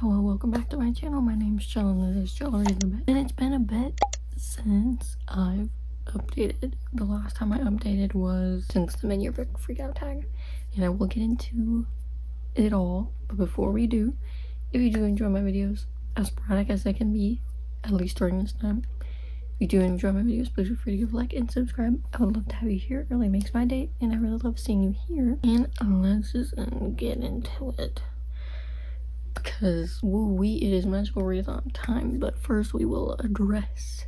Hello, welcome back to my channel. My name is Jill and this is Jill Reading a Bit. And it's been a bit since I've updated. The last time I updated was since the mid-year book freakout tag. And I will get into it all. But before we do, if you do enjoy my videos, as sporadic as they can be, at least during this time, if you do enjoy my videos, please feel free to give a like and subscribe. I would love to have you here. It really makes my day. And I really love seeing you here. And let's just get into it. Because woo-wee, it is Magical Readathon time, but first we will address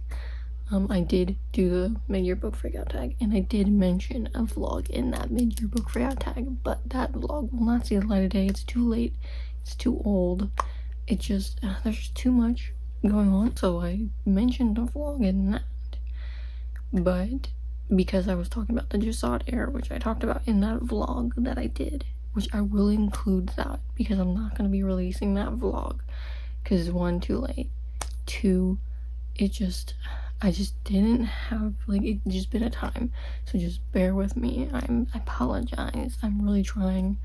I did do the mid-year book freakout tag, and I did mention a vlog in that mid-year book freakout tag, but that vlog will not see the light of day. It's too late, it's too old, it just there's just too much going on, so I mentioned a vlog in that. But because I was talking about the Jasad era, which I talked about in that vlog that I did, which I will include that because I'm not going to be releasing that vlog because one, too late, two, I just didn't have, like, it just been a time, so just bear with me. I apologize, I'm really trying,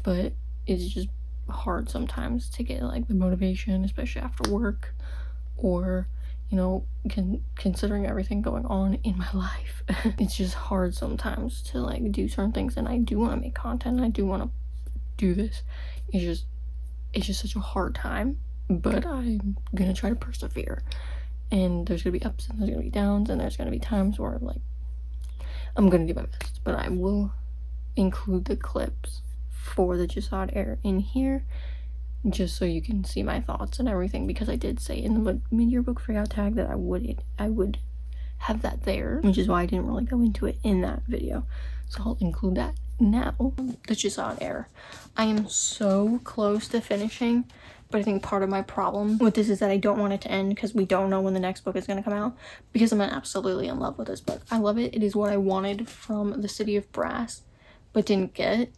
but it's just hard sometimes to get, like, the motivation, especially after work, or, you know, considering everything going on in my life. It's just hard sometimes to, like, do certain things, and I do want to make content, I do want to do this. It's just such a hard time, but I'm gonna try to persevere. And there's gonna be ups and there's gonna be downs, and there's gonna be times where, like, I'm gonna do my best, but I will include the clips for the Jasad era in here just so you can see my thoughts and everything, because I did say in the mid-year book freakout tag that I would have that there, which is why I didn't really go into it in that video, so I'll include that now. The Jasad era, I am so close to finishing, but I think part of my problem with this is that I don't want it to end because we don't know when the next book is going to come out, because I'm absolutely in love with this book. I love it. It is what I wanted from the City of Brass but didn't get.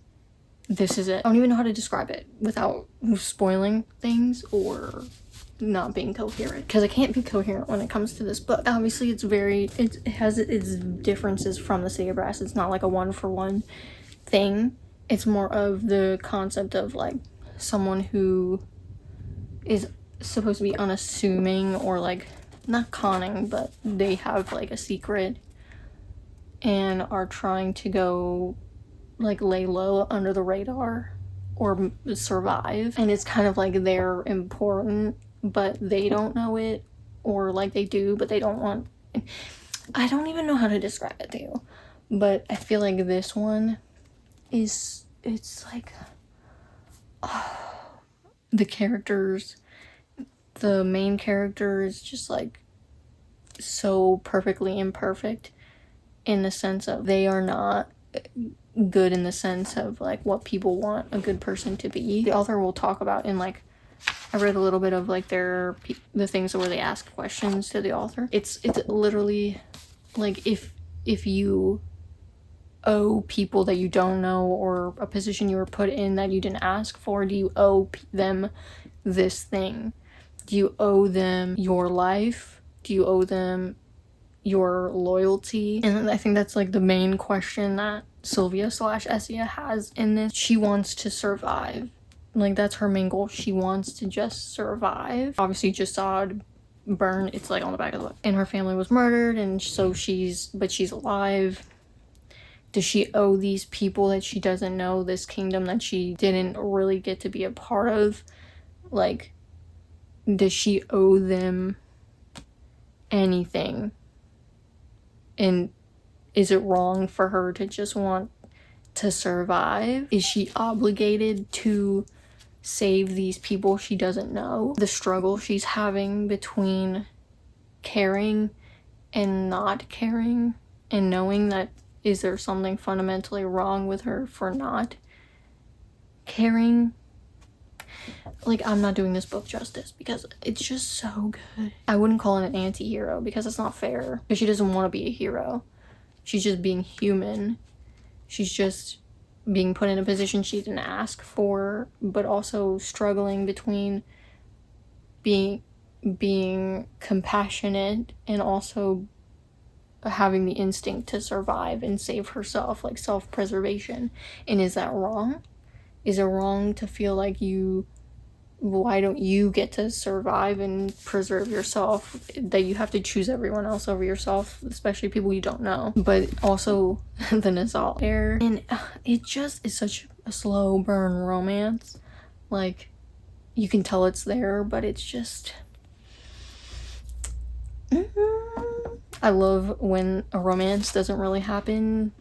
This is it. I don't even know how to describe it without spoiling things or not being coherent, because I can't be coherent when it comes to this book. Obviously it has its differences from the City of Brass. It's not like a one-for-one thing. It's more of the concept of, like, someone who is supposed to be unassuming, or, like, not conning, but they have, like, a secret and are trying to go, like, lay low under the radar or survive, and it's kind of like they're important but they don't know it, or, like, they do but they don't want. I don't even know how to describe it to you, but I feel like this one is, it's like, the characters, the main character is just, like, so perfectly imperfect in the sense of they are not good in the sense of, like, what people want a good person to be. The author will talk about in, like, I read a little bit of, like, the things where they ask questions to the author. It's literally like, if you owe people that you don't know, or a position you were put in that you didn't ask for, do you owe them this thing? Do you owe them your life? Do you owe them your loyalty? And I think that's, like, the main question that Sylvia/Essia has in this. She wants to survive. Like, that's her main goal. She wants to just survive. Obviously, Jasad burned, it's, like, on the back of the book, and her family was murdered, and so she's alive. Does she owe these people that she doesn't know, this kingdom that she didn't really get to be a part of, like, does she owe them anything? And is it wrong for her to just want to survive? Is she obligated to save these people she doesn't know? The struggle she's having between caring and not caring, and knowing that, is there something fundamentally wrong with her for not caring? Like, I'm not doing this book justice because it's just so good. I wouldn't call it an anti-hero because it's not fair, because she doesn't want to be a hero. She's just being human. She's just being put in a position she didn't ask for, but also struggling between being compassionate and also having the instinct to survive and save herself, like self-preservation. And is that wrong? Is it wrong to feel like you why don't you get to survive and preserve yourself, that you have to choose everyone else over yourself, especially people you don't know. But also the Nazal air, and it just is such a slow burn romance. Like, you can tell it's there, but it's just I love when a romance doesn't really happen,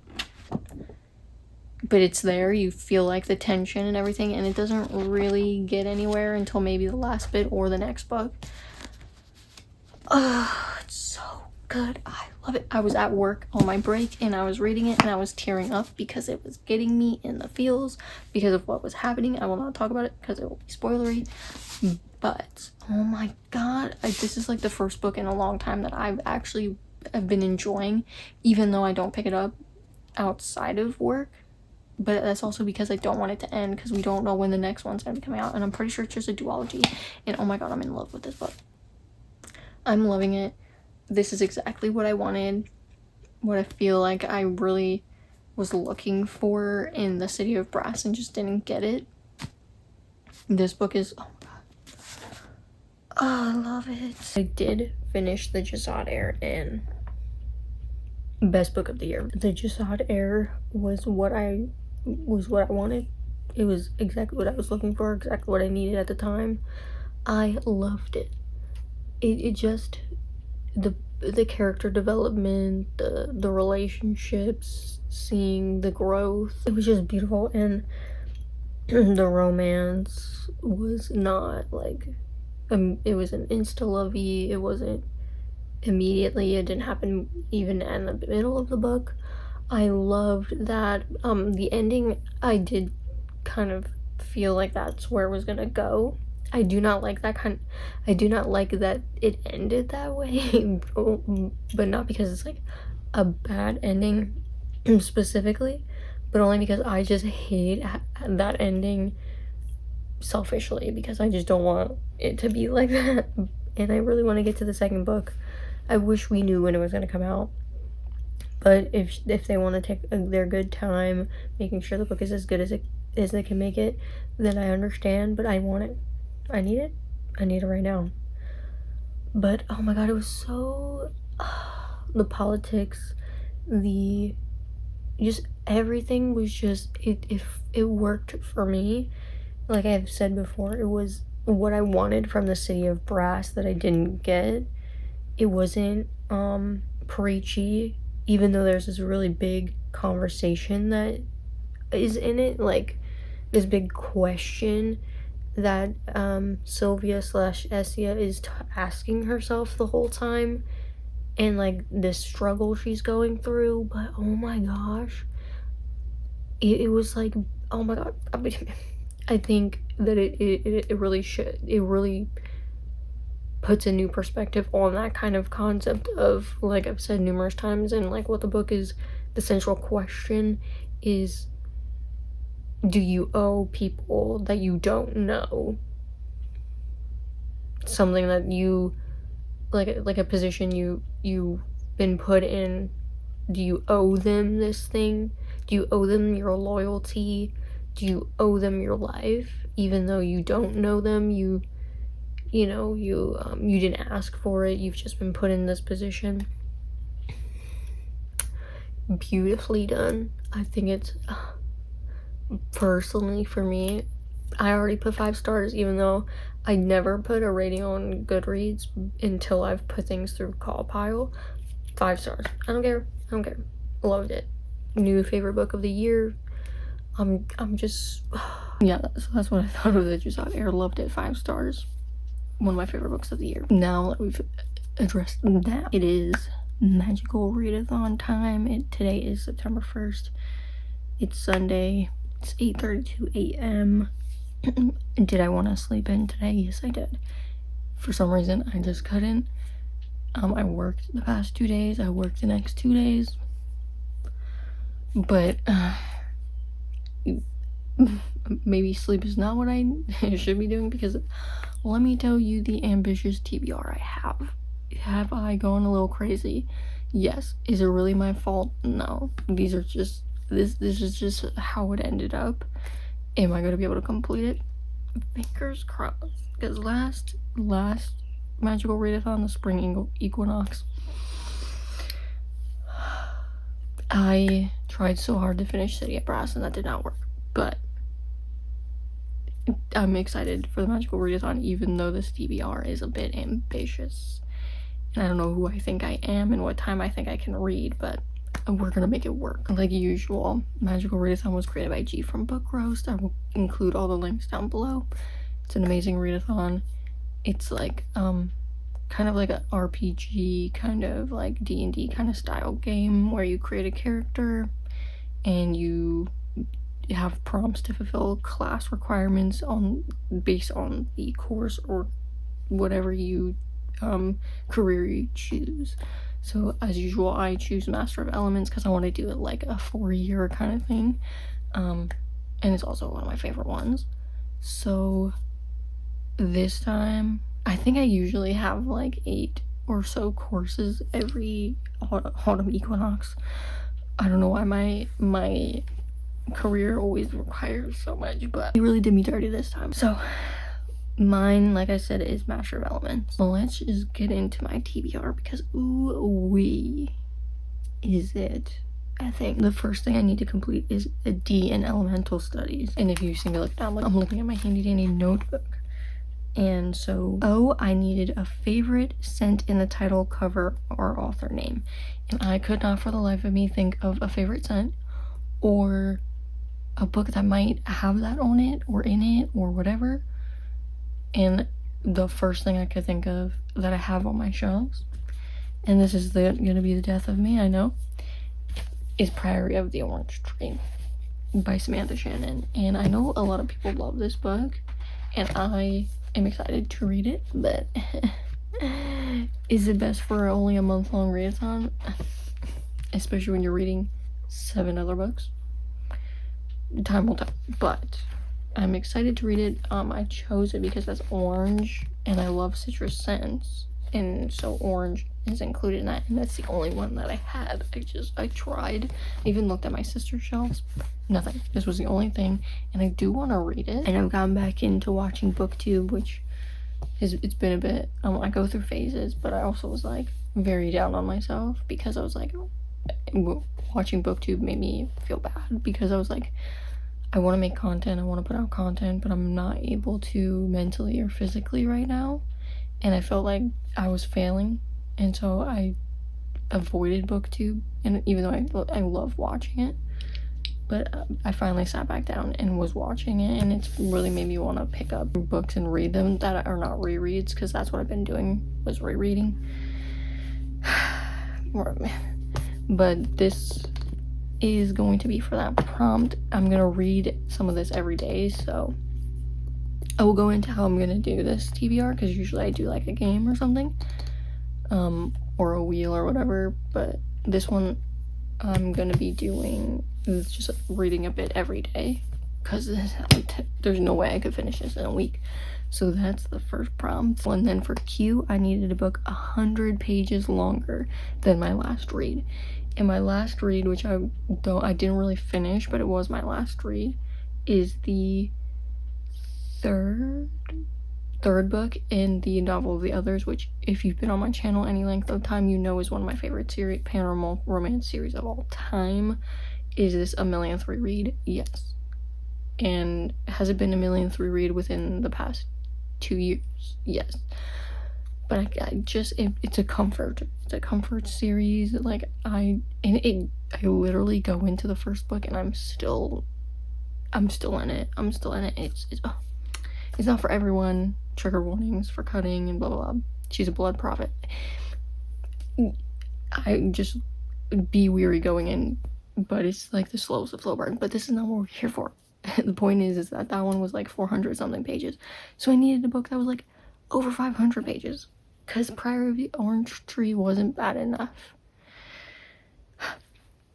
but it's there. You feel like the tension and everything, and it doesn't really get anywhere until maybe the last bit or the next book. It's so good. I love it. I was at work on my break and I was reading it and I was tearing up because it was getting me in the feels because of what was happening. I will not talk about it because it will be spoilery, but oh my god, this is like the first book in a long time that I've been enjoying, even though I don't pick it up outside of work. But that's also because I don't want it to end, because we don't know when the next one's going to be coming out, and I'm pretty sure it's just a duology. And oh my god, I'm in love with this book. I'm loving it. This is exactly what I wanted, what I feel like I really was looking for in the City of Brass and just didn't get it. This book is, oh my god, oh, I love it. I did finish the Jazad Heir, and best book of the year. The Jazad Heir was what I wanted. It was exactly what I was looking for, exactly what I needed at the time. I loved it. It just, the character development, the relationships, seeing the growth, it was just beautiful. And the romance was not like, it was an insta-lovey. It wasn't immediately, it didn't happen even in the middle of the book. I loved that. The ending, I did kind of feel like that's where it was gonna go. I do not like that it ended that way, but not because it's like a bad ending specifically, but only because I just hate that ending selfishly, because I just don't want it to be like that. And I really want to get to the second book. I wish we knew when it was going to come out, but if they want to take their good time making sure the book is as good as they can make it, then I understand. But I want it. I need it right now. But oh my god, it was so the politics, just everything was just it worked for me. Like I've said before, it was what I wanted from the City of Brass that I didn't get. It wasn't preachy, even though there's this really big conversation that is in it, like this big question that Sylvia / Essia is asking herself the whole time, and like this struggle she's going through. But oh my gosh, it was like, oh my god, I think that it really puts a new perspective on that kind of concept of, like I've said numerous times, and like what the book is, the central question is, do you owe people that you don't know something that you, like a position you've been put in? Do you owe them this thing? Do you owe them your loyalty? Do you owe them your life, even though you don't know them? You didn't ask for it. You've just been put in this position. Beautifully done. I think it's personally, for me, I already put 5 stars, even though I never put a rating on Goodreads until I've put things through Call Pile. 5 stars. I don't care. Loved it. New favorite book of the year. I'm just yeah, so that's what I thought of the Jazad Heir. Loved it. 5 stars. One of my favorite books of the year. Now that we've addressed that, it is Magical Readathon time. Today is September 1st. It's Sunday. It's 8:32 a.m. Did I want to sleep in today? Yes, I did. For some reason, I just couldn't. I worked the past 2 days. I worked the next 2 days. But maybe sleep is not what I should be doing, because let me tell you the ambitious TBR I have. Have I gone a little crazy? Yes. Is it really my fault? No. These are just, this is just how it ended up. Am I going to be able to complete it? fingers crossed, because last Magical Readathon, the spring equinox, I tried so hard to finish City of Brass and that did not work, but I'm excited for the Magical Readathon even though this TBR is a bit ambitious. And I don't know who I think I am and what time I think I can read, but we're gonna make it work. Like usual, Magical Readathon was created by G from Book Roast. I will include all the links down below. It's an amazing readathon. It's like kind of like an RPG, kind of like D&D kind of style game where you create a character and you have prompts to fulfill class requirements based on the course or whatever you career you choose. So as usual, I choose Master of Elements because I want to do it like a 4-year kind of thing, and it's also one of my favorite ones. So this time I think I usually have like 8 or so courses every autumn equinox. I don't know why my career always requires so much, but it really did me dirty this time. So mine, like I said, is Master of Elements. So let's just get into my TBR because ooh-wee is it. I think the first thing I need to complete is a D in Elemental Studies. And if you see me look down, I'm looking at my handy dandy notebook. And so, I needed a favorite scent in the title, cover, or author name. And I could not for the life of me think of a favorite scent or a book that might have that on it or in it or whatever. And the first thing I could think of that I have on my shelves, and this is gonna be the death of me, I know, is Priory of the Orange Tree by Samantha Shannon. And I know a lot of people love this book, and I am excited to read it, but is it best for only a month-long readathon? Especially when you're reading 7 other books? Time will tell, but I'm excited to read it. I chose it because that's orange, and I love citrus scents, and so orange is included in that, and that's the only one that I had. I tried, I even looked at my sister's shelves, nothing. This was the only thing, and I do want to read it, and I've gone back into watching BookTube, which it's been a bit, I go through phases, but I also was like very down on myself because I was like, watching BookTube made me feel bad because I was like, I want to make content, I want to put out content, but I'm not able to mentally or physically right now, and I felt like I was failing, and so I avoided BookTube, and even though I love watching it, but I finally sat back down and was watching it, and it's really made me want to pick up books and read them that are not rereads, because that's what I've been doing, was rereading. But this is going to be for that prompt. I'm gonna read some of this every day, so I will go into how I'm gonna do this TBR, because usually I do like a game or something, or a wheel or whatever, but this one I'm gonna be doing is just reading a bit every day, because there's no way I could finish this in a week. So that's the first prompt. And then for Q, I needed a book 100 pages longer than my last read. And my last read, which I didn't really finish, but it was my last read, is the third book in the Novel of the Others, which if you've been on my channel any length of time, you know is one of my favorite paranormal romance series of all time. Is this a millionth reread? Yes. And has it been a millionth reread within the past 2 years? Yes. But it's a comfort. It's a comfort series. Like I literally go into the first book and I'm still in it. It's not for everyone. Trigger warnings for cutting and blah blah blah. She's a blood prophet. I just be weary going in, but it's like the slow burn. But this is not what we're here for. The point is that one was like 400 something pages, so I needed a book that was like over 500 pages, because Priory of the Orange Tree wasn't bad enough.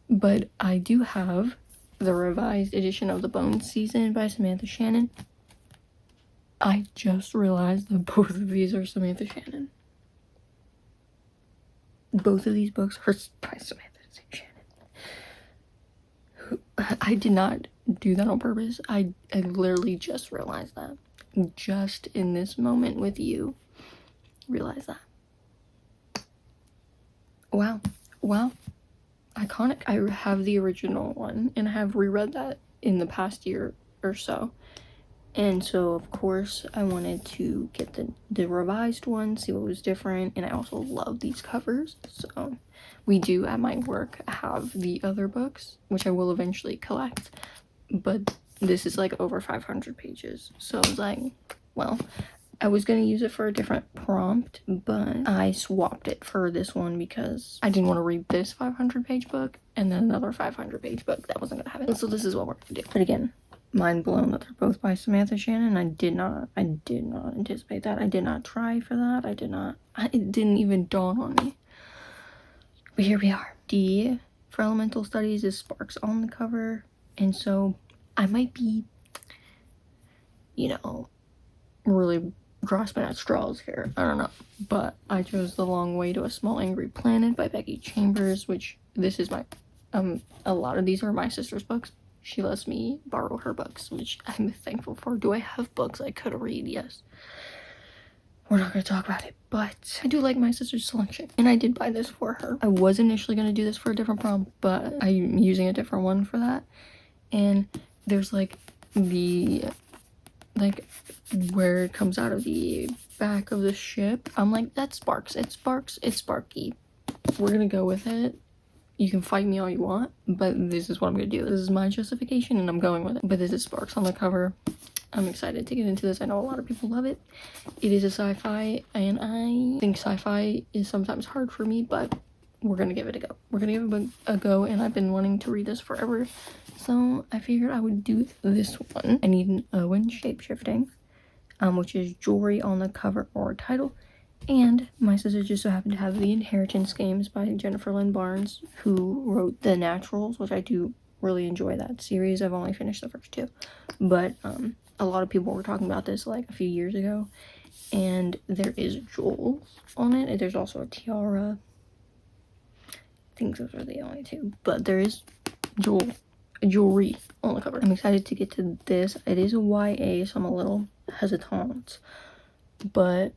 But I do have the revised edition of The Bone Season by Samantha Shannon. I just realized that both of these are Samantha Shannon. Both of these books are by Samantha Shannon. I did not do that on purpose. I literally just realized that. just in this moment with you realize that. Wow. Iconic. I have the original one and I have reread that in the past year or so, and so of course I wanted to get the revised one, see what was different. And I also love these covers, so we do at my work have the other books, which I will eventually collect, but this is like over 500 pages, so I was like, well, I was going to use it for a different prompt, but I swapped it for this one because I didn't want to read this 500-page book and then another 500-page book. That wasn't going to happen. So this is what we're going to do. But again, mind blown that they're both by Samantha Shannon. I did not anticipate that. I did not try for that. It didn't even dawn on me. But here we are. D for Elemental Studies is Sparks on the cover. And so I might be, you know, really grasping at straws here. I don't know. But I chose The Long Way to a Small Angry Planet by Becky Chambers, which this is my, a lot of these are my sister's books. She lets me borrow her books, which I'm thankful for. Do I have books I could read? Yes. We're not going to talk about it, but I do like my sister's selection, and I did buy this for her. I was initially going to do this for a different prompt, but I'm using a different one for that. And there's like the, like, where it comes out of the back of the ship. I'm like, that's Sparks. It's Sparks. It's Sparky. We're going to go with it. You can fight me all you want, but this is what I'm going to do. This is my justification, and I'm going with it. But this is Sparks on the cover. I'm excited to get into this. I know a lot of people love it. It is a sci-fi, and I think sci-fi is sometimes hard for me, but we're gonna give it a go. We're gonna give it a go, and I've been wanting to read this forever, so I figured I would do this one. I need an Owen Shapeshifting, which is jewelry on the cover or title, and my sister just so happened to have The Inheritance Games by Jennifer Lynn Barnes, who wrote The Naturals, which I do really enjoy that series. I've only finished the first two, but a lot of people were talking about this like a few years ago, and there is jewels on it. There's also a tiara. I think those are the only two, but there is jewelry on the cover. I'm excited to get to this. It is a YA, so I'm a little hesitant, but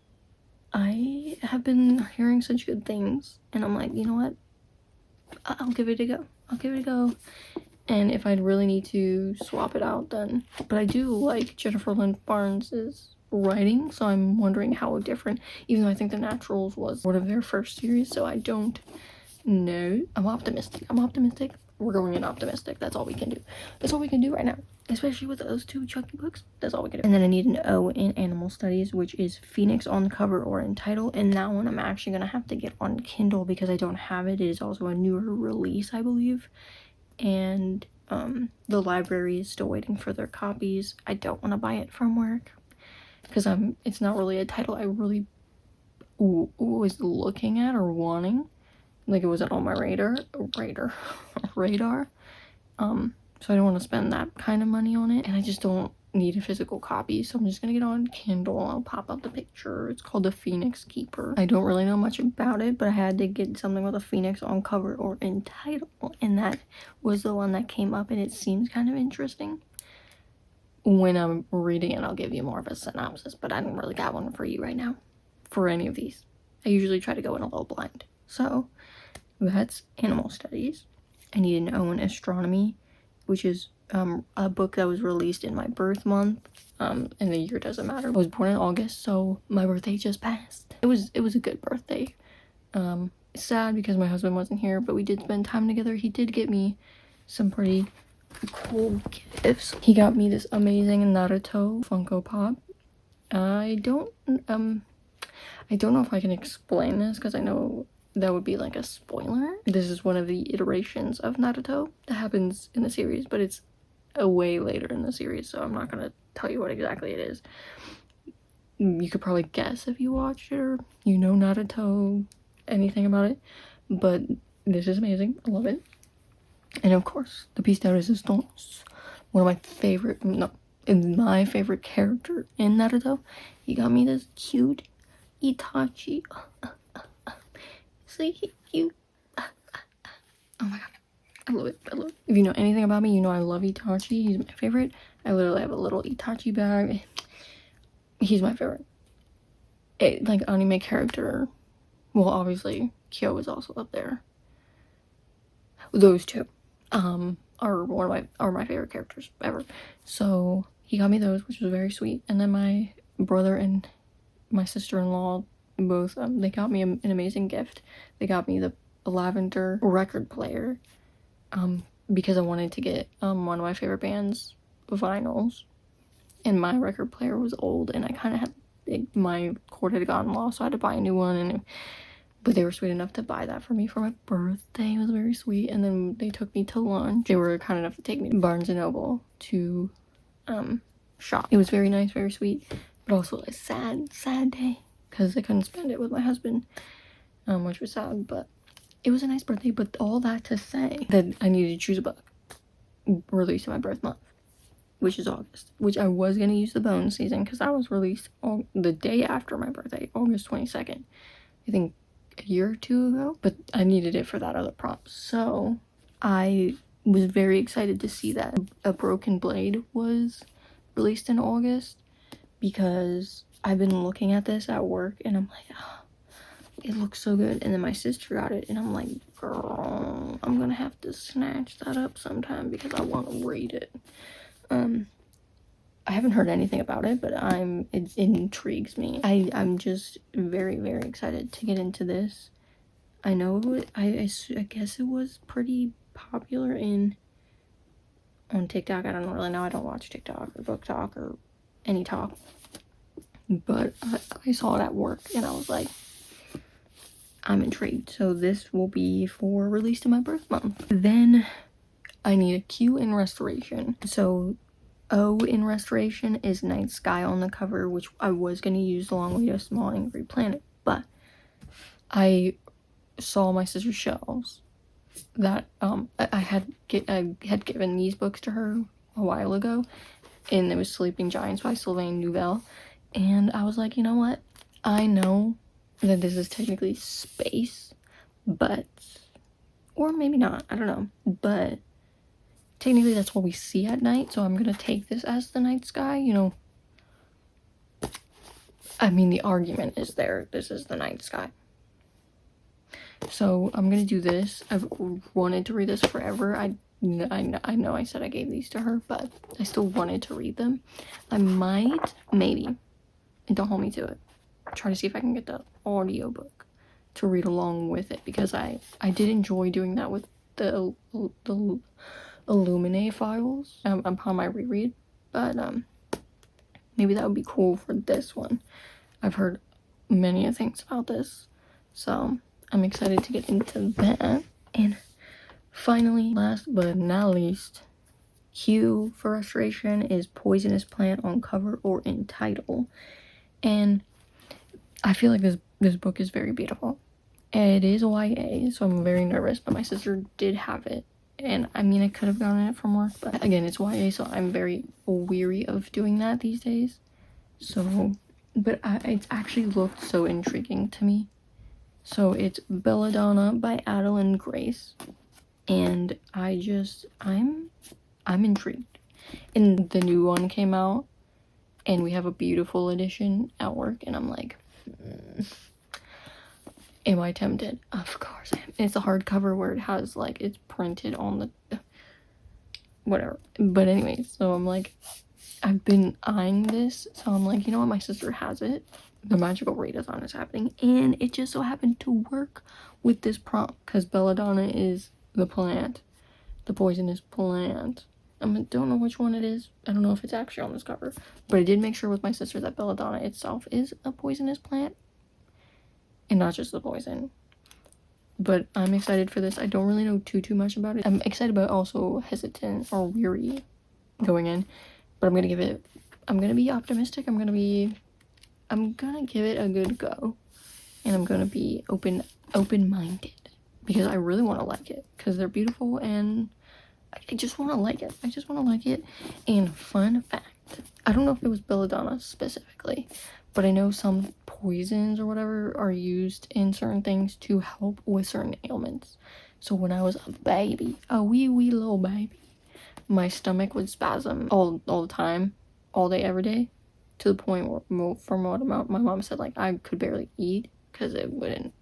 I have been hearing such good things, and I'm like, you know what? I'll give it a go. I'll give it a go. And if I really need to swap it out, then. But I do like Jennifer Lynn Barnes's writing, so I'm wondering how different, even though I think The Naturals was one of their first series, so I don't know. I'm optimistic. We're going in optimistic. That's all we can do. That's all we can do right now, especially with those two chunky books. That's all we can do. And then I need an O in Animal Studies, which is Phoenix on cover or in title, and that one I'm actually gonna have to get on Kindle because I don't have it. It is also a newer release, I believe, and the library is still waiting for their copies. I don't want to buy it from work because it's not really a title I really was looking at or wanting. Like, it wasn't on my radar. So I don't want to spend that kind of money on it, and I just don't need a physical copy, so I'm just gonna get on Kindle. I'll pop up the picture. It's called The Phoenix Keeper. I don't really know much about it, but I had to get something with a phoenix on cover or in title, and that was the one that came up, and it seems kind of interesting. When I'm reading it, I'll give you more of a synopsis, but I don't really got one for you right now for any of these. I usually try to go in a little blind. So that's Animal Studies. I need an O in Astronomy, which is a book that was released in my birth month, and the year doesn't matter. I was born in August, so my birthday just passed. It was a good birthday. It's sad because my husband wasn't here, but we did spend time together. He did get me some pretty cool gifts. He got me this amazing Naruto Funko Pop. I don't know if I can explain this because I know that would be like a spoiler. This is one of the iterations of Naruto that happens in the series, but it's a way later in the series, so I'm not gonna tell you what exactly it is. You could probably guess if you watched it or you know Naruto, anything about it, but this is amazing. I love it. And of course, the piece de resistance, one of my favorite, my favorite character in Naruto. He got me this cute Itachi. So cute. Oh my god, I love it. If you know anything about me, you know I love Itachi. He's my favorite. I literally have a little Itachi bag. he's my favorite. Like, anime character. Well, obviously, Kyo is also up there. Those two are my favorite characters ever. So he got me those, which was very sweet. And then my brother and my sister-in-law both they got me an amazing gift. They got me the lavender record player because I wanted to get one of my favorite bands vinyls, and my record player was old and I kind of had my cord had gotten lost, so I had to buy a new one. But they were sweet enough to buy that for me for my birthday. It was very sweet. And then they took me to lunch. They were kind enough to take me to Barnes & Noble to shop. It was very nice, very sweet, but also a sad day because I couldn't spend it with my husband, which was sad, but it was a nice birthday. But all that to say that I needed to choose a book released in my birth month, which is August, which I was going to use the Bone season because that was released the day after my birthday, August 22nd. I think a year or two ago, but I needed it for that other prompt. So I was very excited to see that A Broken Blade was released in August because I've been looking at this at work and I'm like, oh, it looks so good. And then my sister got it and I'm like, girl, I'm gonna have to snatch that up sometime because I want to read it. I haven't heard anything about it, but it intrigues me. I'm just very, very excited to get into this. I know I guess it was pretty popular on TikTok. I don't really know. I don't watch TikTok or Book Talk or any talk. But I saw it at work and I was like, I'm intrigued. So this will be for released in my birth month. Then I need a Q in restoration. So O in restoration is Night Sky on the cover, which I was going to use along with A Small Angry Planet, but I saw my sister's shelves that I had given these books to her a while ago, and it was Sleeping Giants by Sylvain Neuvel, and I was like, you know what, I know that this is technically space, but, or maybe not, I don't know, but technically that's what we see at night, so I'm gonna take this as the night sky, you know. I mean, the argument is there, this is the night sky. So I'm gonna do this. I've wanted to read this forever. I know I said I gave these to her, but I still wanted to read them. I might, maybe, and don't hold me to it, try to see if I can get the audiobook to read along with it, because I did enjoy doing that with the Illuminate files upon my reread, but maybe that would be cool for this one. I've heard many things about this, so I'm excited to get into that. And finally, last but not least, Q for restoration is Poisonous Plant on cover or in title, and I feel like this book is very beautiful. It is YA, so I'm very nervous, but my sister did have it. And I mean, I could have gotten it from work, but again, it's YA, so I'm very weary of doing that these days. So, but it actually looked so intriguing to me. So it's Belladonna by Adeline Grace, and I'm intrigued. And the new one came out, and we have a beautiful edition at work, and I'm like, am I tempted? Of course I am. It's a hardcover where it has, like, it's printed on the whatever. But anyway, so I'm like, I've been eyeing this, so I'm like, you know what, my sister has it. The Magical Readathon is happening, and it just so happened to work with this prompt, because Belladonna is the plant, the poisonous plant. I don't know which one it is. I don't know if it's actually on this cover, but I did make sure with my sister that Belladonna itself is a poisonous plant, and not just the poison. But I'm excited for this. I don't really know too much about it. I'm excited, but also hesitant or weary going in, but I'm gonna be optimistic. I'm gonna give it a good go, and I'm gonna be open-minded, because I really want to like it, because they're beautiful, and I just want to like it. And fun fact, I don't know if it was Belladonna specifically, but I know some poisons or whatever are used in certain things to help with certain ailments. So when I was a baby, a wee little baby, my stomach would spasm all the time, all day, every day. to the point where, from what my mom said, like, I could barely eat because it wouldn't,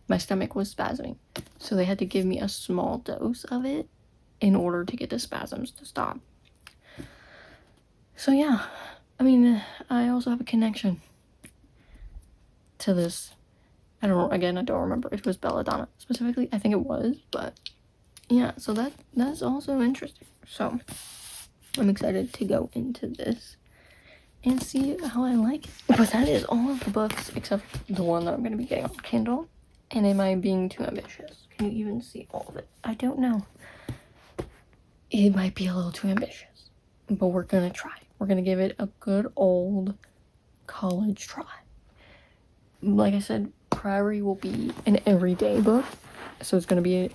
my stomach was spasming. So they had to give me a small dose of it in order to get the spasms to stop. So yeah, I mean, I also have a connection to this. I don't remember if it was belladonna specifically. I think it was, but yeah, so that's also interesting. So I'm excited to go into this and see how I like it. But that is all of the books except the one that I'm going to be getting on Kindle. And am I being too ambitious? Can you even see all of it? I don't know. It might be a little too ambitious, but we're going to try. We're going to give it a good old college try. Like I said, Priory will be an everyday book. So it's going to be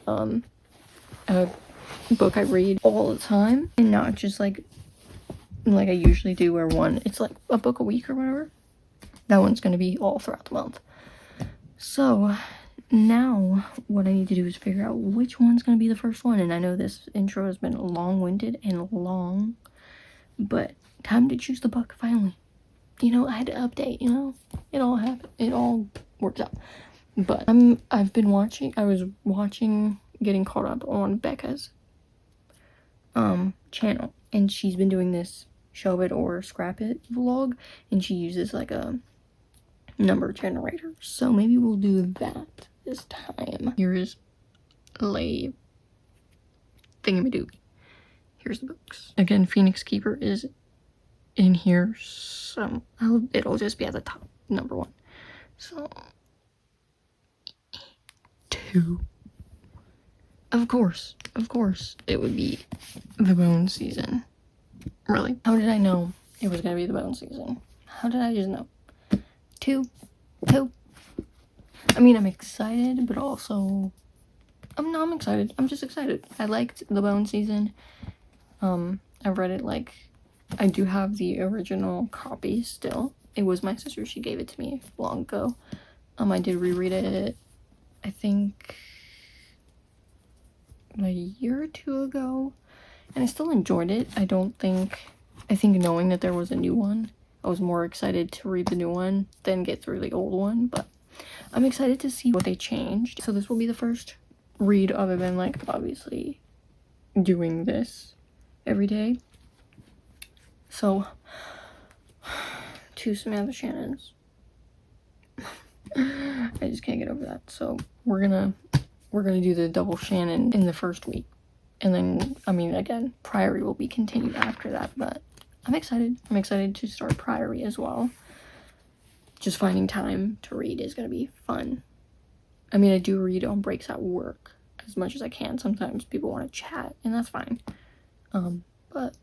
a book I read all the time and not just like I usually do, where it's like a book a week or whatever. That one's going to be all throughout the month. So now what I need to do is figure out which one's going to be the first one. And I know this intro has been long-winded and long, but time to choose the book finally. You know, I had to update, you know, it all happened. It all works out. But I was watching, getting caught up on Becca's channel, and she's been doing this show it or scrap it vlog, and she uses like a number generator. So maybe we'll do that this time. Here's Lay Thingamadoogie. Here's the books. Again, Phoenix Keeper is in here, so it'll just be at the top, number 1. So 2. Of course, it would be the bone season. Really? How did I know it was gonna be the bone season? How did I just know? 2. I mean, I'm excited, but also, I'm excited. I'm just excited. I liked the bone season. I've read it, like, I do have the original copy still. It was my sister. She gave it to me long ago. I did reread it, I think, a year or 2 ago, and I still enjoyed it. I think knowing that there was a new one, I was more excited to read the new one than get through the old one, but I'm excited to see what they changed. So this will be the first read other than, like, obviously doing this every day. So, 2 Samantha Shannons. I just can't get over that. So we're gonna do the double Shannon in the first week, and then, I mean, again, Priory will be continued after that. But I'm excited to start Priory as well. Just finding time to read is gonna be fun. I mean, I do read on breaks at work as much as I can. Sometimes people want to chat, and that's fine. But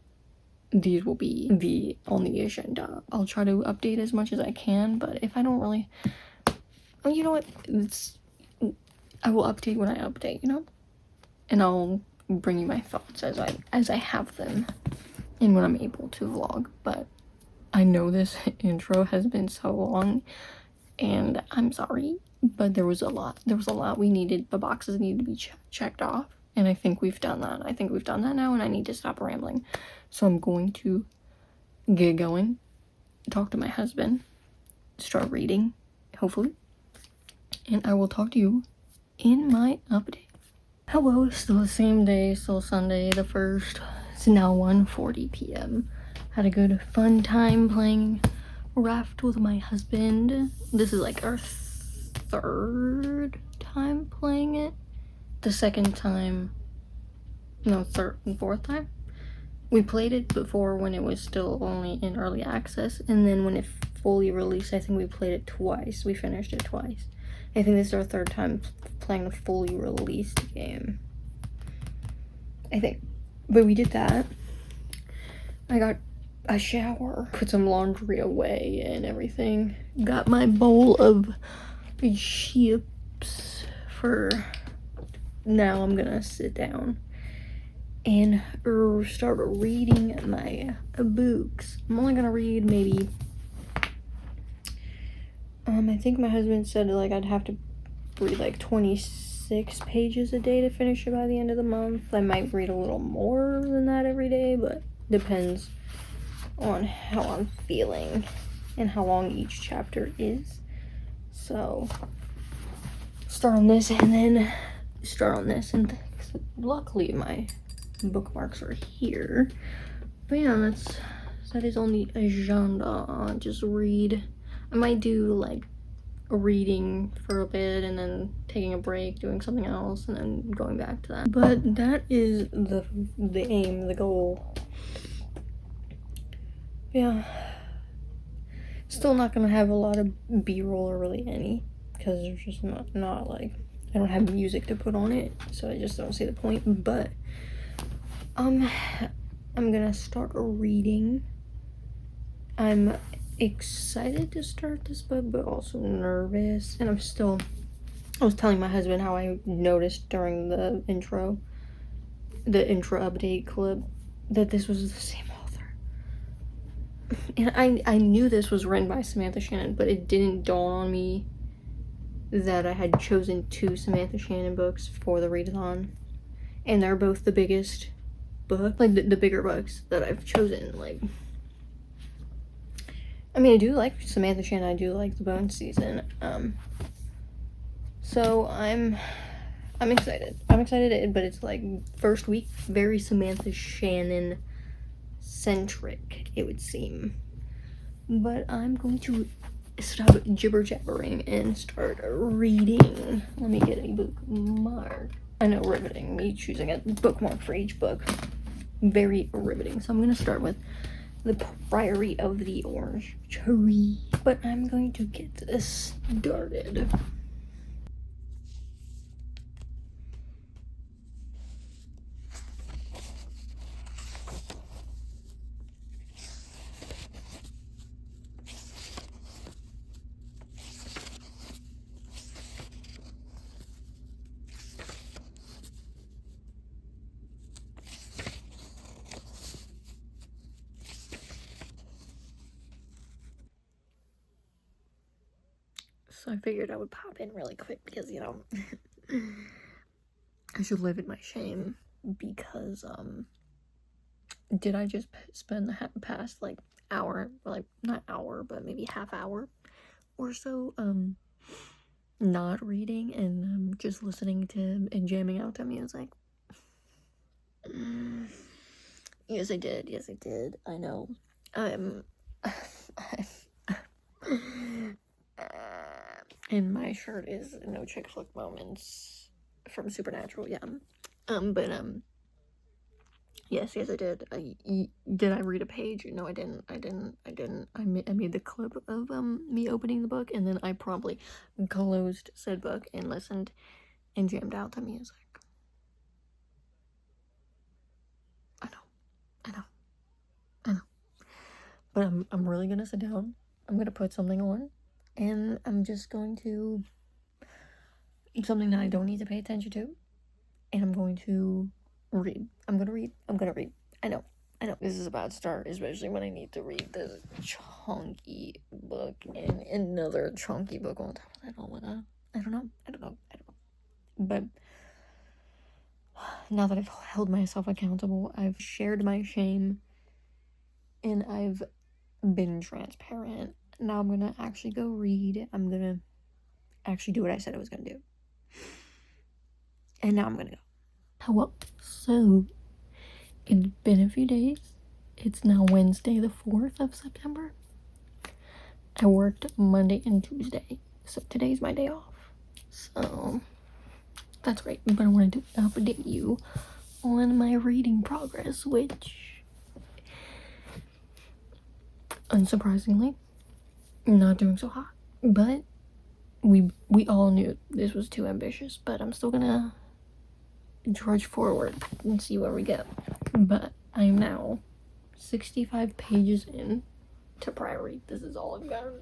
these will be on the agenda. I'll try to update as much as I can, but if I don't really, oh, you know what, I will update when I update, you know, and I'll bring you my thoughts as I have them and when I'm able to vlog. But I know this intro has been so long, and I'm sorry, but there was a lot we needed, the boxes needed to be checked off, and I think we've done that now, and I need to stop rambling. So I'm going to get going, talk to my husband, start reading, hopefully, and I will talk to you in my update. Hello, still the same day, still Sunday the 1st. It's now 1:40 p.m. Had a good fun time playing Raft with my husband. This is like our 3rd time playing it. The 2nd time, no, 3rd and 4th time. We played it before when it was still only in early access, and then when it fully released, I think we played it twice. We finished it twice. I think this is our 3rd time playing the fully released game, I think. But we did that. I got a shower, put some laundry away and everything. Got my bowl of chips for now. I'm gonna sit down and start reading my books. I'm only gonna read maybe, I think my husband said, like, I'd have to read like 26 pages a day to finish it by the end of the month. I might read a little more than that every day, but depends on how I'm feeling and how long each chapter is. So start on this and then start on this, and luckily my bookmarks are here. But yeah, that is on the agenda. Just read. I might do like a reading for a bit and then taking a break, doing something else, and then going back to that. But that is the aim, the goal. Yeah. Still not gonna have a lot of B-roll or really any, because there's just not like, I don't have music to put on it, so I just don't see the point. But I'm gonna start reading. I'm excited to start this book, but also nervous. And I was telling my husband how I noticed during the intro update clip that this was the same author. And I knew this was written by Samantha Shannon, but it didn't dawn on me that I had chosen 2 Samantha Shannon books for the readathon. And they're both the biggest book, like the bigger books that I've chosen. Like, I mean, I do like Samantha Shannon, I do like the Bone Season. So I'm excited. I'm excited, but it's like first week, very Samantha Shannon centric, it would seem. But I'm going to stop jibber jabbering and start reading. Let me get a bookmark. I know, riveting, me choosing a bookmark for each book. Very riveting. So I'm gonna start with The Priory of the Orange Tree. But I'm going to get this started. So I figured I would pop in really quick because, you know, I should live in my shame, because did I just spend the past like hour, like not hour, but maybe half hour or so not reading and just listening to and jamming out to music? Yes, I did. I know. And my shirt is No Chick Flick Moments from Supernatural, yeah. Yes, I did. Did I read a page? No, I didn't. I made the clip of me opening the book, and then I promptly closed said book and listened and jammed out to music. I know. But I'm really gonna sit down. I'm gonna put something on, and I'm just going to, something that I don't need to pay attention to, and I'm going to read. I'm gonna read. I know. This is about to start, especially when I need to read this chunky book and another chunky book on top of that. All with that. I don't know. But now that I've held myself accountable, I've shared my shame, and I've been transparent. Now I'm gonna actually go read. I'm gonna actually do what I said I was gonna do. And now I'm gonna go. Well, so it's been a few days. It's now Wednesday, the 4th of September. I worked Monday and Tuesday, so today's my day off. So that's great. But I wanted to update you on my reading progress, which, unsurprisingly, not doing so hot. But we all knew this was too ambitious, but I'm still gonna trudge forward and see where we go. But I am now 65 pages in to Priory. This is all I've gotten.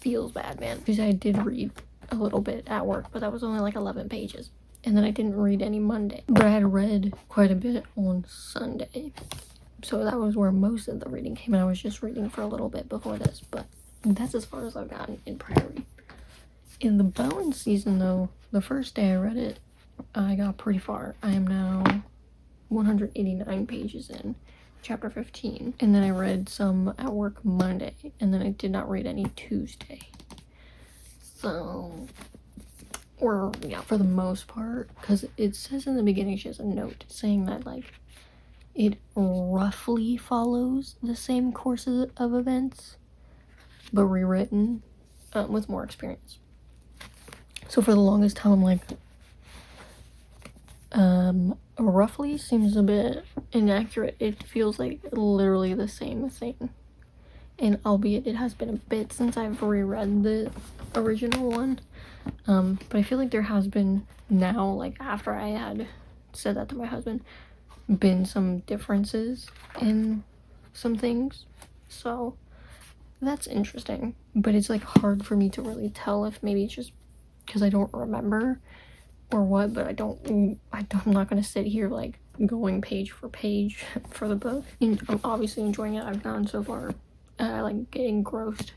Feels bad, man, because I did read a little bit at work, but that was only like 11 pages. And then I didn't read any Monday, but I had read quite a bit on Sunday. So that was where most of the reading came, and I was just reading for a little bit before this, but that's as far as I've gotten in Priory. In the Bone Season, though, the first day I read it, I got pretty far. I am now 189 pages in, chapter 15, and then I read some at work Monday, and then I did not read any Tuesday. So, or yeah, for the most part, because it says in the beginning, she has a note saying that like it roughly follows the same courses of events, but rewritten with more experience. So for the longest time, I'm like, roughly seems a bit inaccurate. It feels like literally the same thing. And albeit it has been a bit since I've reread the original one. But I feel like there has been now, like after I had said that to my husband, been some differences in some things. So that's interesting. But it's like hard for me to really tell if maybe it's just because I don't remember or what, but I'm not gonna sit here like going page for page for the book. And I'm obviously enjoying it. I've gotten so far. I like get engrossed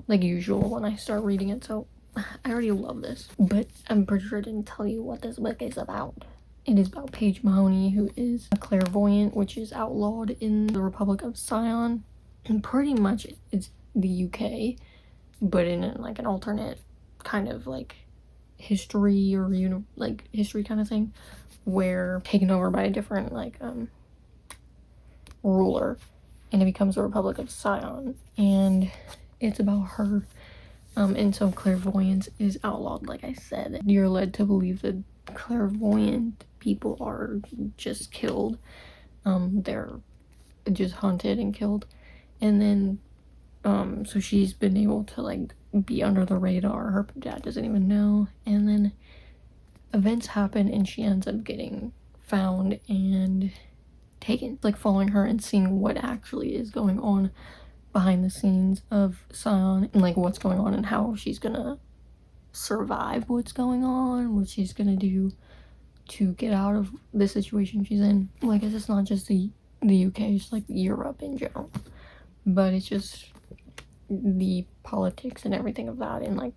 like usual when I start reading it, so I already love this. But I'm pretty sure I didn't tell you what this book is about. It is about Paige Mahoney, who is a clairvoyant, which is outlawed in the Republic of Scion, and pretty much it's the UK, but in like an alternate kind of like history or like history kind of thing, where taken over by a different like ruler, and it becomes the Republic of Scion, and it's about her. And so clairvoyance is outlawed, like I said. You're led to believe that clairvoyant people are just killed. They're just hunted and killed. And then, so she's been able to, like, be under the radar. Her dad doesn't even know. And then events happen and she ends up getting found and taken. Like, following her and seeing what actually is going on behind the scenes of Scion, and like what's going on and how she's gonna survive what's going on, what she's gonna do to get out of the situation she's in. Like, it's not just the UK, it's like Europe in general, but it's just the politics and everything of that, and like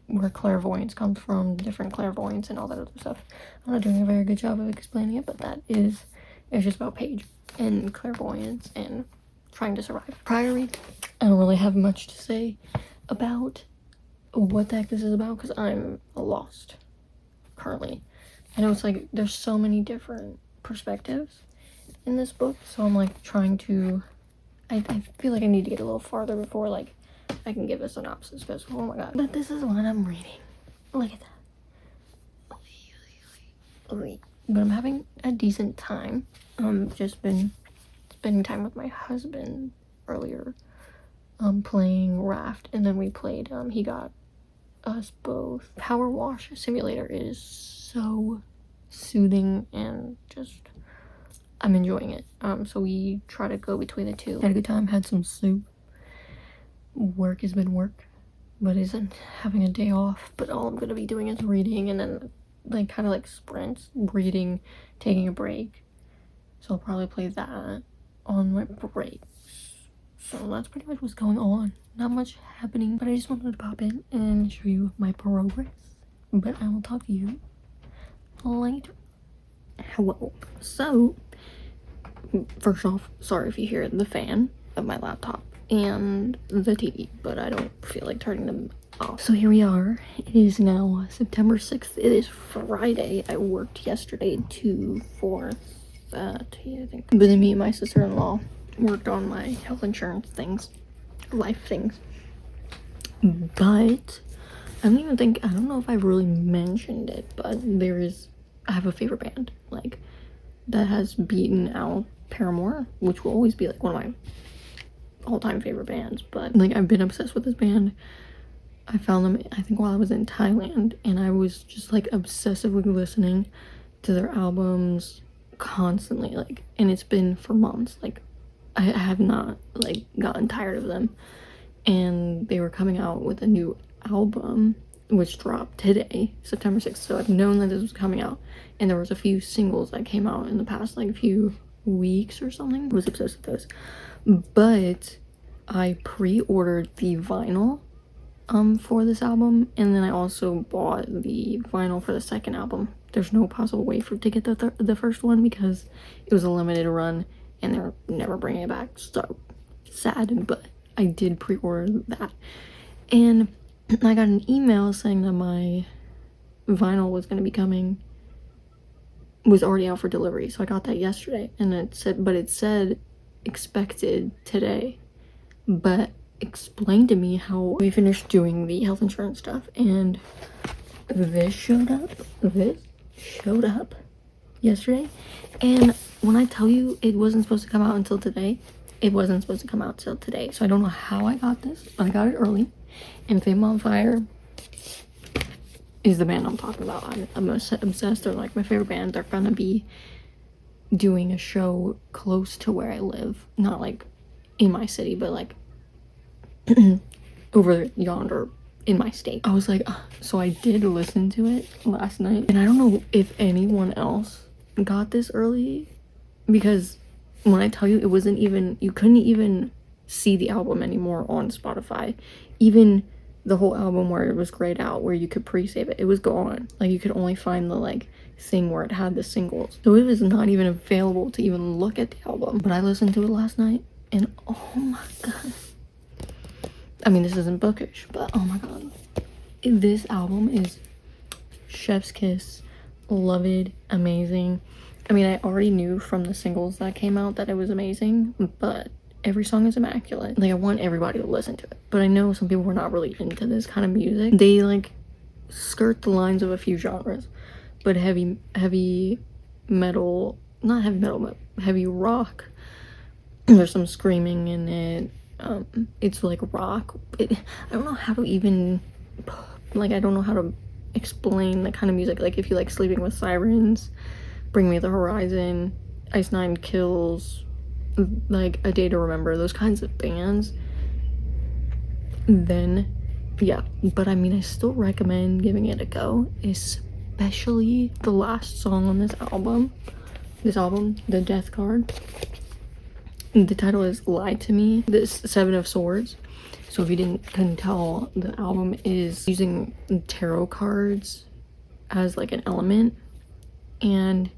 where clairvoyance comes from, different clairvoyance and all that other stuff. I'm not doing a very good job of explaining it, but it's just about Paige and clairvoyance and trying to survive. Prior read, I don't really have much to say about what the heck this is about because I'm lost currently. I know it's like there's so many different perspectives in this book, so I'm like trying to, I feel like I need to get a little farther before like I can give a synopsis, because oh my god. But this is what I'm reading. Look at that. But I'm having a decent time. Just been spending time with my husband earlier, playing Raft, and then we played, he got us both. Power Wash Simulator is so soothing and just, I'm enjoying it. So we try to go between the two. Had a good time, had some soup. Work has been work, but isn't having a day off, but all I'm gonna be doing is reading, and then like kind of like sprints, reading, taking a break. So I'll probably play that on my breaks. So that's pretty much what's going on. Not much happening, but I just wanted to pop in and show you my progress. But I will talk to you later. Hello. So, first off, sorry if you hear the fan of my laptop and the TV, but I don't feel like turning them off. So here we are. It is now September 6th. It is Friday. I worked yesterday to 4:30, I think. But then me and my sister-in-law worked on my health insurance things, life things. But I don't know if I've really mentioned it, but I have a favorite band, like, that has beaten out Paramore, which will always be like one of my all-time favorite bands. But like, I've been obsessed with this band. I found them, I think, while I was in Thailand, and I was just like obsessively listening to their albums constantly, like, and it's been for months. Like, I have not like gotten tired of them, and they were coming out with a new album which dropped today, September 6th. So I've known that this was coming out, and there was a few singles that came out in the past like few weeks or something. I was obsessed with those, but I pre-ordered the vinyl for this album, and then I also bought the vinyl for the second album. There's no possible way to get the first one because it was a limited run, and they're never bringing it back. So sad, but I did pre-order that. And I got an email saying that my vinyl was going to be coming, was already out for delivery. So I got that yesterday, and it said expected today. But explain to me how we finished doing the health insurance stuff, and this showed up yesterday. And when I tell you it wasn't supposed to come out until today, it wasn't supposed to come out till today. So I don't know how I got this, but I got it early. And Fame on Fire is the band I'm talking about. I'm obsessed. They're like my favorite band. They're gonna be doing a show close to where I live, not like in my city, but like over yonder in my state. I was like, so I did listen to it last night, and I don't know if anyone else got this early, because when I tell you, it wasn't even, you couldn't even see the album anymore on Spotify. Even the whole album where it was grayed out, where you could pre-save it, it was gone. Like, you could only find the like thing where it had the singles, so it was not even available to even look at the album. But I listened to it last night, and oh my god, I mean, this isn't bookish, but oh my god, this album is chef's kiss. Love it. Amazing. I mean, I already knew from the singles that came out that it was amazing, but every song is immaculate. Like, I want everybody to listen to it, but I know some people were not really into this kind of music. They like skirt the lines of a few genres, but heavy metal, not heavy metal, but heavy rock. There's some screaming in it. It's like rock. I don't know how to even, like, I don't know how to explain the kind of music. Like, if you like Sleeping with Sirens, Bring Me the Horizon, Ice Nine Kills, like A Day to Remember, those kinds of bands, then yeah. But I mean, I still recommend giving it a go, especially the last song on this album, The Death Card. The title is Lie to Me. This Seven of Swords. So if you couldn't tell, the album is using tarot cards as like an element, and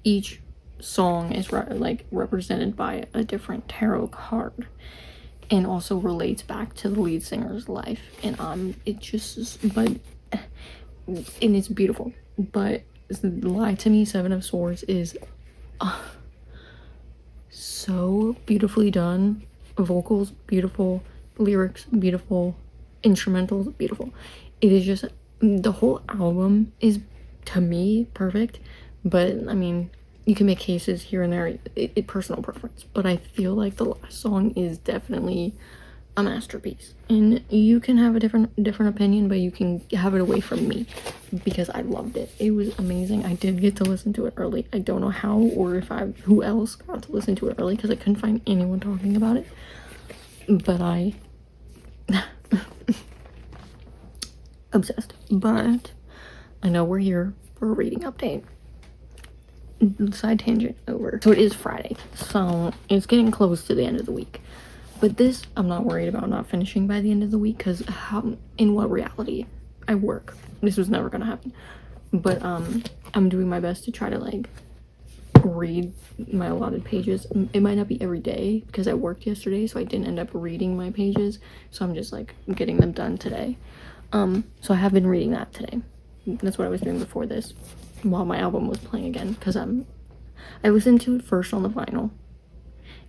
each song is represented by a different tarot card, and also relates back to the lead singer's life. And it's beautiful. But Lie to Me, Seven of Swords is so beautifully done. Vocals beautiful, lyrics beautiful, instrumentals beautiful. It is just, the whole album is, to me, perfect. But I mean, you can make cases here and there, personal preference, but I feel like the last song is definitely a masterpiece. And you can have a different opinion, but you can have it away from me, because I loved it. It was amazing. I did get to listen to it early. I don't know how, or who else got to listen to it early, because I couldn't find anyone talking about it. But I obsessed. But I know we're here for a reading update. Side tangent over. So it is Friday, so it's getting close to the end of the week. But this, I'm not worried about not finishing by the end of the week, because in what reality? I work. This was never gonna happen. But I'm doing my best to try to like read my allotted pages. It might not be every day, because I worked yesterday, so I didn't end up reading my pages. So I'm just like getting them done today. So I have been reading that today. That's what I was doing before this, while my album was playing again, because I listened to it first on the vinyl,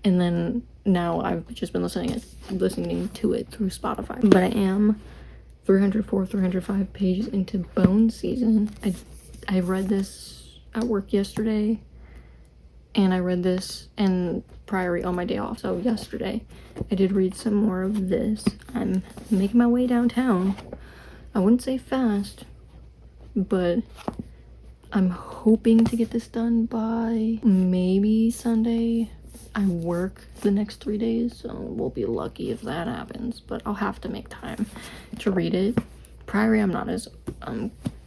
and then now I've just been listening to it through Spotify. But I am 305 pages into Bone Season. I read this at work yesterday, and I read this and Priory on my day off. So yesterday I did read some more of this. I'm making my way downtown. I wouldn't say fast, but I'm hoping to get this done by maybe Sunday. I work the next 3 days, so we'll be lucky if that happens, but I'll have to make time to read it. Priory I'm not as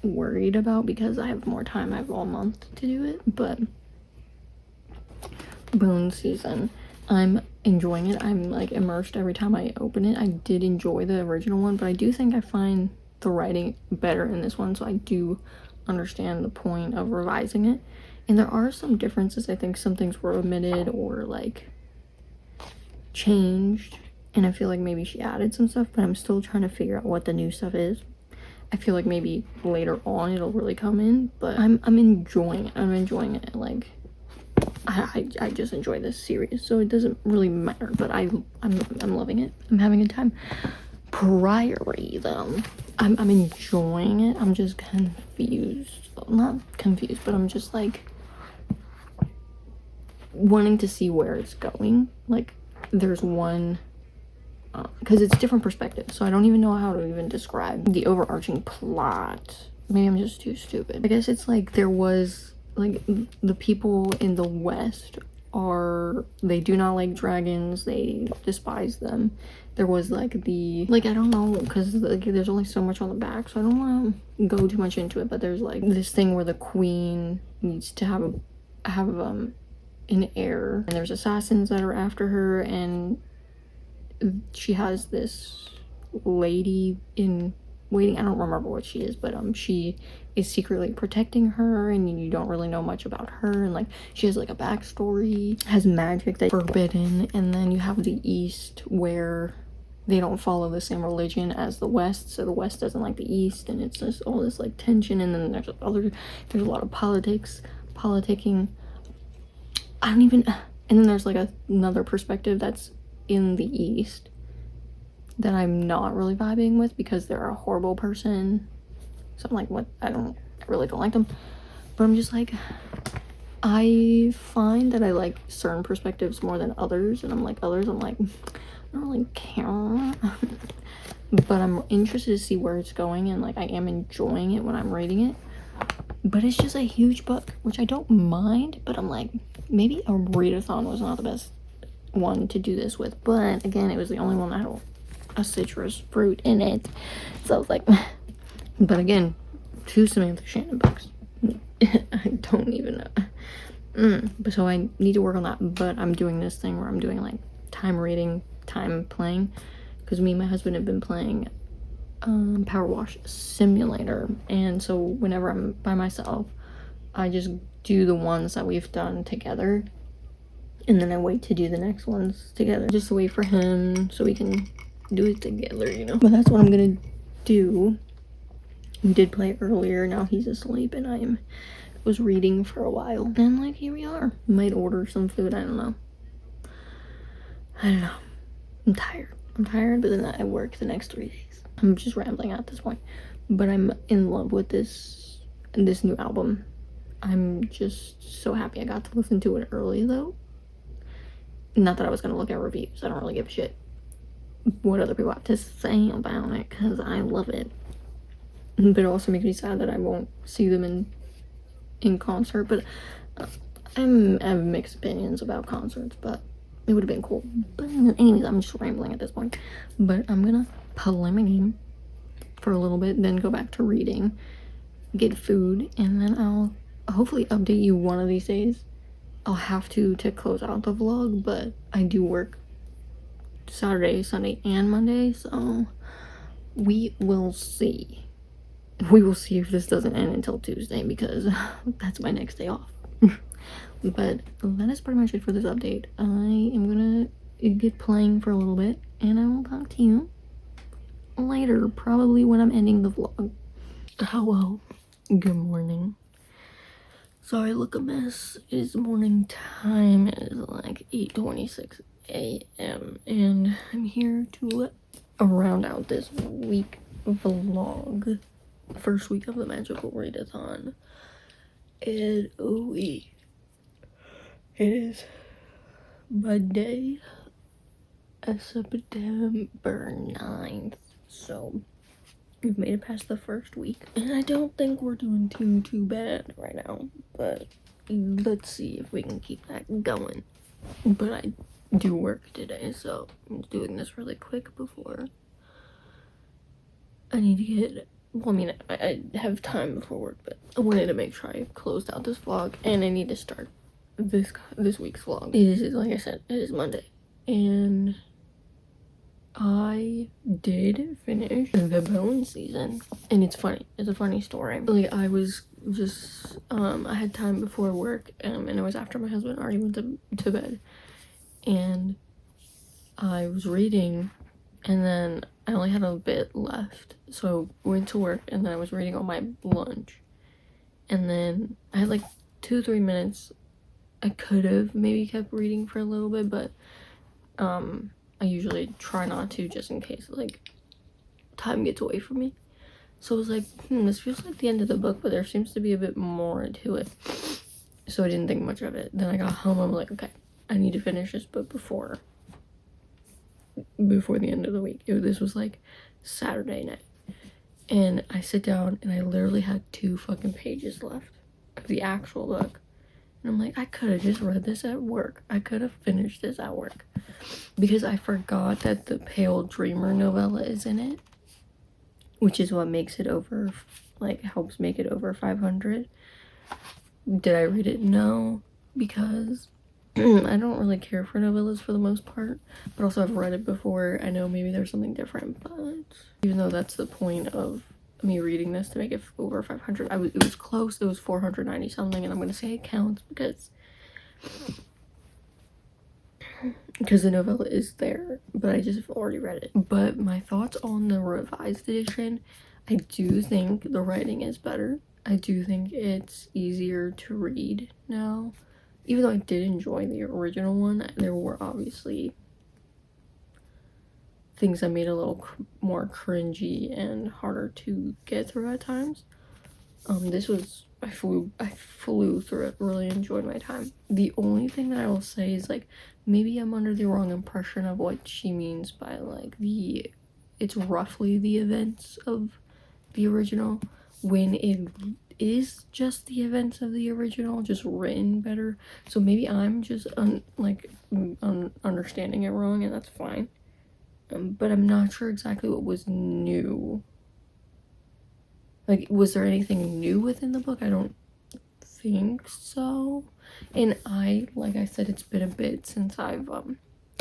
worried about, because I have more time. I have all month to do it. But Bone Season, I'm enjoying it. I'm like immersed every time I open it. I did enjoy the original one, but I do think I find the writing better in this one, so I do understand the point of revising it. And there are some differences. I think some things were omitted or like changed, and I feel like maybe she added some stuff, but I'm still trying to figure out what the new stuff is. I feel like maybe later on it'll really come in, but I'm enjoying it. I'm enjoying it. Like I just enjoy this series, so it doesn't really matter, but I'm loving it. I'm having a time. Priory though, I'm enjoying it. I'm just confused. Not confused, but I'm just like wanting to see where it's going. Like there's one because it's different perspectives, so I don't even know how to even describe the overarching plot. Maybe I'm just too stupid. I guess it's like there was like the people in the West they do not like dragons, they despise them. There was like I don't know, because like there's only so much on the back, so I don't want to go too much into it, but there's like this thing where the queen needs to have an heir, and there's assassins that are after her, and she has this lady in waiting. I don't remember what she is, but she is secretly protecting her, and you don't really know much about her, and like she has like a backstory, has magic that's forbidden. And then you have the East, where they don't follow the same religion as the West, so the West doesn't like the East, and it's just all this like tension. And then there's a lot of politicking. And then there's like another perspective that's in the East that I'm not really vibing with, because they're a horrible person. So I'm like, what? I really don't like them. But I'm just like, I find that I like certain perspectives more than others, and I'm like, I don't really care. But I'm interested to see where it's going, and like I am enjoying it when I'm reading it. But it's just a huge book, which I don't mind, but I'm like, maybe a readathon was not the best one to do this with. But again, it was the only one that had a citrus fruit in it, so I was like, but again, 2 Samantha Shannon books. I don't even know. But so I need to work on that. But I'm doing this thing where I'm doing like time reading, time playing, because me and my husband have been playing Power Wash Simulator, and so whenever I'm by myself, I just do the ones that we've done together, and then I wait to do the next ones together, just to wait for him so we can do it together, you know. But that's what I'm gonna do. We did play earlier, now he's asleep, and I was reading for a while, and like here we are. Might order some food, I don't know. I'm tired, but then I work the next 3 days. I'm just rambling at this point, but I'm in love with this new album. I'm just so happy I got to listen to it early though. Not that I was gonna look at reviews, I don't really give a shit what other people have to say about it, because I love it. But it also makes me sad that I won't see them in concert. But I have mixed opinions about concerts, but it would have been cool. But anyways, I'm just rambling at this point. But I'm gonna play my game for a little bit, then go back to reading, get food, and then I'll hopefully update you one of these days. I'll have to close out the vlog, but I do work Saturday, Sunday, and Monday, so we will see. We will see if this doesn't end until Tuesday, because that's my next day off. But that is pretty much it for this update. I am gonna get playing for a little bit, and I will talk to you later, probably when I'm ending the vlog. Hello, good morning. Sorry, look a mess. It is morning time. It is like 8:26 a.m. and I'm here to round out this week vlog. First week of the Magical Readathon. And it is Monday, September 9th. So we've made it past the first week, and I don't think we're doing too bad right now, but let's see if we can keep that going. But I do work today, so I'm doing this really quick before I need to get, well, I mean, I have time before work, but I wanted to make sure I closed out this vlog, and I need to start this week's vlog. It is, like I said, it is Monday, and I did finish the bone season, and it's funny. It's a funny story. Like, I was just I had time before work, and it was after my husband already went to bed, and I was reading, and then I only had a bit left, so I went to work, and then I was reading on my lunch, and then I had like 2-3 minutes. I could have maybe kept reading for a little bit, but I usually try not to, just in case like time gets away from me. So I was like, this feels like the end of the book, but there seems to be a bit more to it. So I didn't think much of it. Then I got home, I'm like, okay, I need to finish this book before the end of the week. This was like Saturday night. And I sit down and I literally had 2 fucking pages left of the actual book. And I'm like, I could have just read this at work. I could have finished this at work. Because I forgot that the Pale Dreamer novella is in it. Which is what makes it over, like, helps make it over 500. Did I read it? No. Because I don't really care for novellas for the most part. But also I've read it before. I know maybe there's something different. But even though that's the point of me reading this to make it over 500, it was close. It was 490 something, and I'm gonna say it counts because the novella is there, but I just already read it. But my thoughts on the revised edition, I do think the writing is better. I do think it's easier to read now. Even though I did enjoy the original one, there were obviously things that made it a little more cringy and harder to get through at times. This was, I flew through it, really enjoyed my time. The only thing that I will say is, like, maybe I'm under the wrong impression of what she means by, like, it's roughly the events of the original, when it is just the events of the original, just written better. So maybe I'm just understanding it wrong, and that's fine. But I'm not sure exactly what was new. Like, was there anything new within the book? I don't think so. And like I said, it's been a bit since I've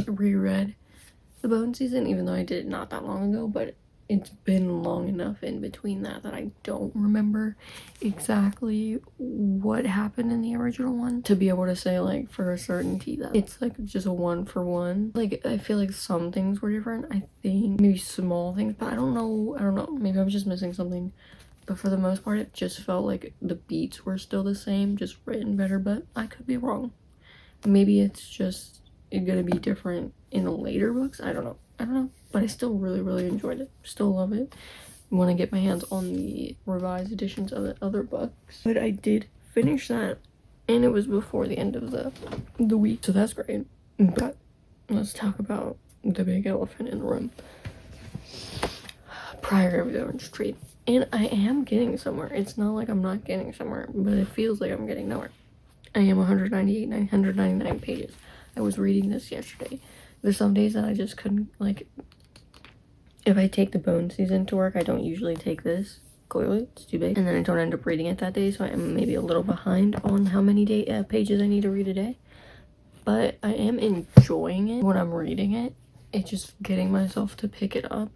reread the Bone Season, even though I did it not that long ago, but it's been long enough in between that I don't remember exactly what happened in the original one to be able to say, like, for a certainty that it's like just a 1-for-1. Like, I feel like some things were different. I think maybe small things, but I don't know, maybe I'm just missing something. But for the most part, it just felt like the beats were still the same, just written better, but I could be wrong. Maybe it's just gonna be different in the later books. I don't know, but I still really enjoyed it. Still love it. Want to get my hands on the revised editions of the other books, but I did finish that, and it was before the end of the week, so that's great. But let's talk about the big elephant in the room. Prior to going straight, and I am getting somewhere. It's not like I'm not getting somewhere, but it feels like I'm getting nowhere. I am 199 pages. I was reading this yesterday. There's some days that I just couldn't, like, if I take the Bone Season to work, I don't usually take this. Clearly, it's too big. And then I don't end up reading it that day, so I am maybe a little behind on how many pages I need to read a day. But I am enjoying it when I'm reading it. It's just getting myself to pick it up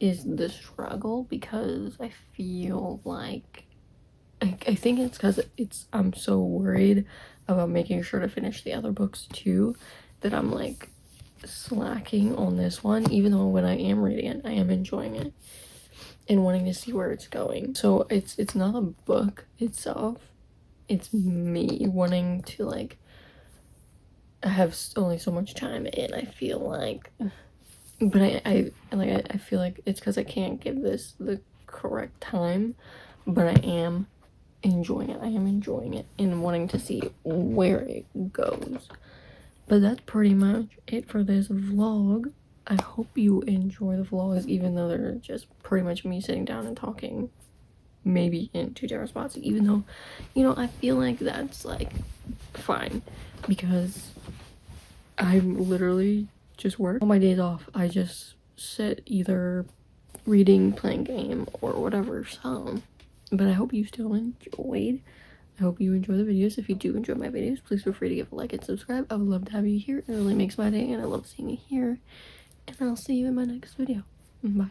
is the struggle, because I feel like I think it's because I'm so worried about making sure to finish the other books too, that I'm like slacking on this one, even though when I am reading it, I am enjoying it and wanting to see where it's going. So it's not a book itself, it's me wanting to, like, I have only so much time, and I feel like, but I feel like it's because I can't give this the correct time, but I am enjoying it. I am enjoying it and wanting to see where it goes. But that's pretty much it for this vlog. I hope you enjoy the vlogs, even though they're just pretty much me sitting down and talking, maybe in 2 different spots, even though, you know, I feel like that's, like, fine, because I'm literally just work. On my days off, I just sit either reading, playing game, or whatever. So, but I hope you still enjoyed. I hope you enjoy the videos. If you do enjoy my videos, please feel free to give a like and subscribe. I would love to have you here. It really makes my day, and I love seeing you here. And I'll see you in my next video. Bye.